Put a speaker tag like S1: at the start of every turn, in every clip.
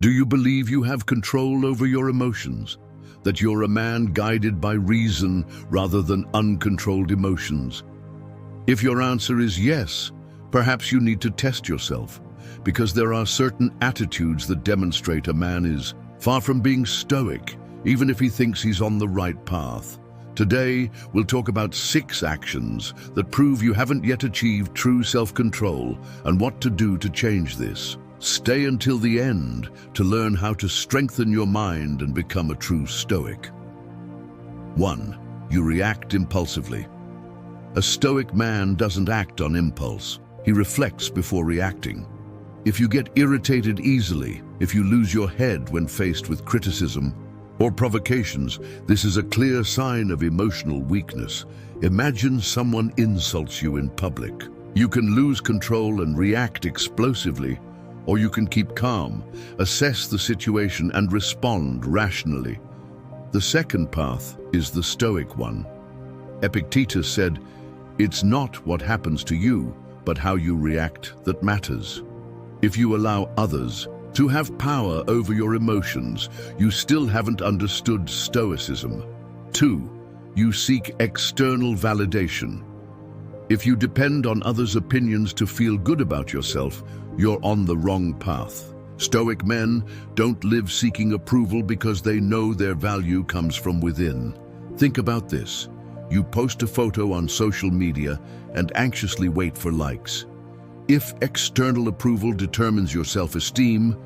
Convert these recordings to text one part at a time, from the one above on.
S1: Do you believe you have control over your emotions? That you're a man guided by reason rather than uncontrolled emotions? If your answer is yes, perhaps you need to test yourself, because there are certain attitudes that demonstrate a man is far from being stoic, even if he thinks he's on the right path. Today, we'll talk about 6 actions that prove you haven't yet achieved true self-control and what to do to change this. Stay until the end to learn how to strengthen your mind and become a true stoic. 1. You react impulsively. A stoic man doesn't act on impulse. He reflects before reacting. If you get irritated easily, if you lose your head when faced with criticism or provocations, this is a clear sign of emotional weakness. Imagine someone insults you in public. You can lose control and react explosively, or you can keep calm, assess the situation, and respond rationally. The second path is the Stoic one. Epictetus said, "It's not what happens to you, but how you react that matters." If you allow others to have power over your emotions, you still haven't understood Stoicism. 2. You seek external validation. If you depend on others' opinions to feel good about yourself, you're on the wrong path. Stoic men don't live seeking approval because they know their value comes from within. Think about this. You post a photo on social media and anxiously wait for likes. If external approval determines your self-esteem,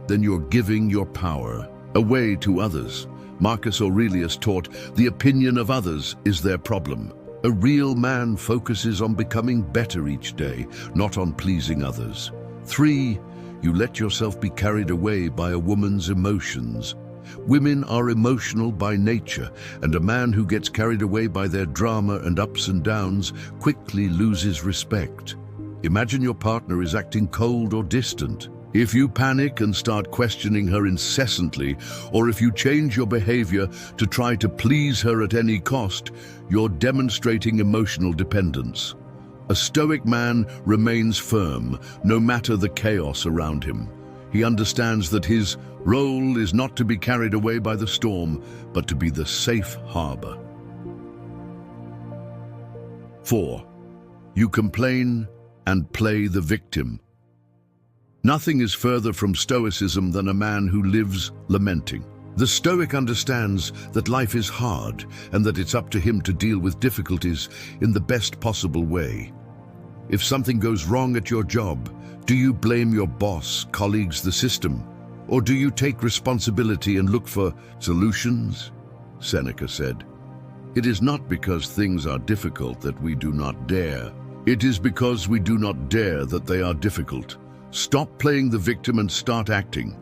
S1: then you're giving your power away to others. Marcus Aurelius taught, "The opinion of others is their problem." A real man focuses on becoming better each day, not on pleasing others. 3. You let yourself be carried away by a woman's emotions. Women are emotional by nature, and a man who gets carried away by their drama and ups and downs quickly loses respect. Imagine your partner is acting cold or distant. If you panic and start questioning her incessantly, or if you change your behavior to try to please her at any cost, you're demonstrating emotional dependence. A stoic man remains firm, no matter the chaos around him. He understands that his role is not to be carried away by the storm, but to be the safe harbor. 4. You complain and play the victim. Nothing is further from Stoicism than a man who lives lamenting. The Stoic understands that life is hard and that it's up to him to deal with difficulties in the best possible way. If something goes wrong at your job, do you blame your boss, colleagues, the system? Or do you take responsibility and look for solutions? Seneca said, "It is not because things are difficult that we do not dare. It is because we do not dare that they are difficult." Stop playing the victim and start acting.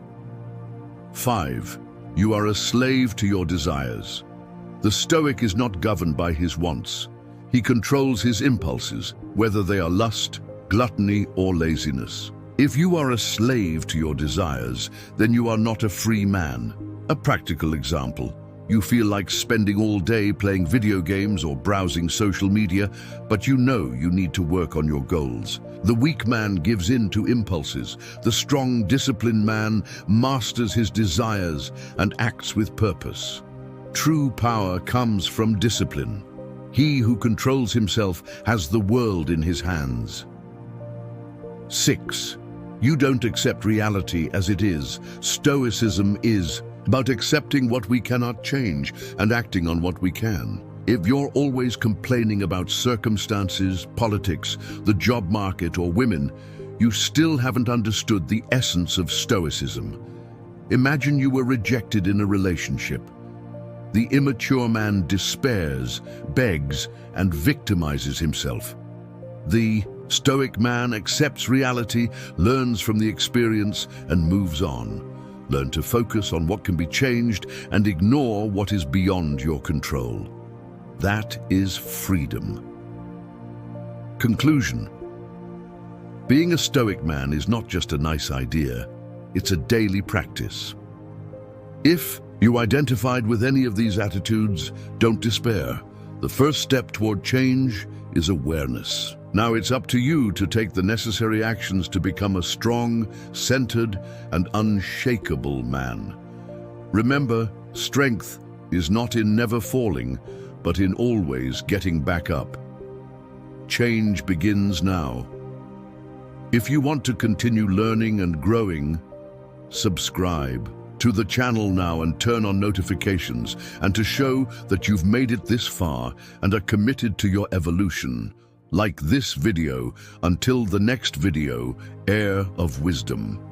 S1: 5. You are a slave to your desires. The Stoic is not governed by his wants. He controls his impulses, whether they are lust, gluttony, or laziness. If you are a slave to your desires, then you are not a free man. A practical example. You feel like spending all day playing video games or browsing social media, but you know you need to work on your goals. The weak man gives in to impulses. The strong, disciplined man masters his desires and acts with purpose. True power comes from discipline. He who controls himself has the world in his hands. 6. You don't accept reality as it is. Stoicism is about accepting what we cannot change and acting on what we can. If you're always complaining about circumstances, politics, the job market, or women, you still haven't understood the essence of Stoicism. Imagine you were rejected in a relationship. The immature man despairs, begs, and victimizes himself. The Stoic man accepts reality, learns from the experience, and moves on. Learn to focus on what can be changed and ignore what is beyond your control. That is freedom. Conclusion. Being a Stoic man is not just a nice idea, it's a daily practice. If you identified with any of these attitudes, don't despair. The first step toward change is awareness. Now it's up to you to take the necessary actions to become a strong, centered, and unshakable man. Remember, strength is not in never falling, but in always getting back up. Change begins now. If you want to continue learning and growing, subscribe to the channel now and turn on notifications, and to show that you've made it this far and are committed to your evolution. Like this video. Until the next video, Heir of Wisdom.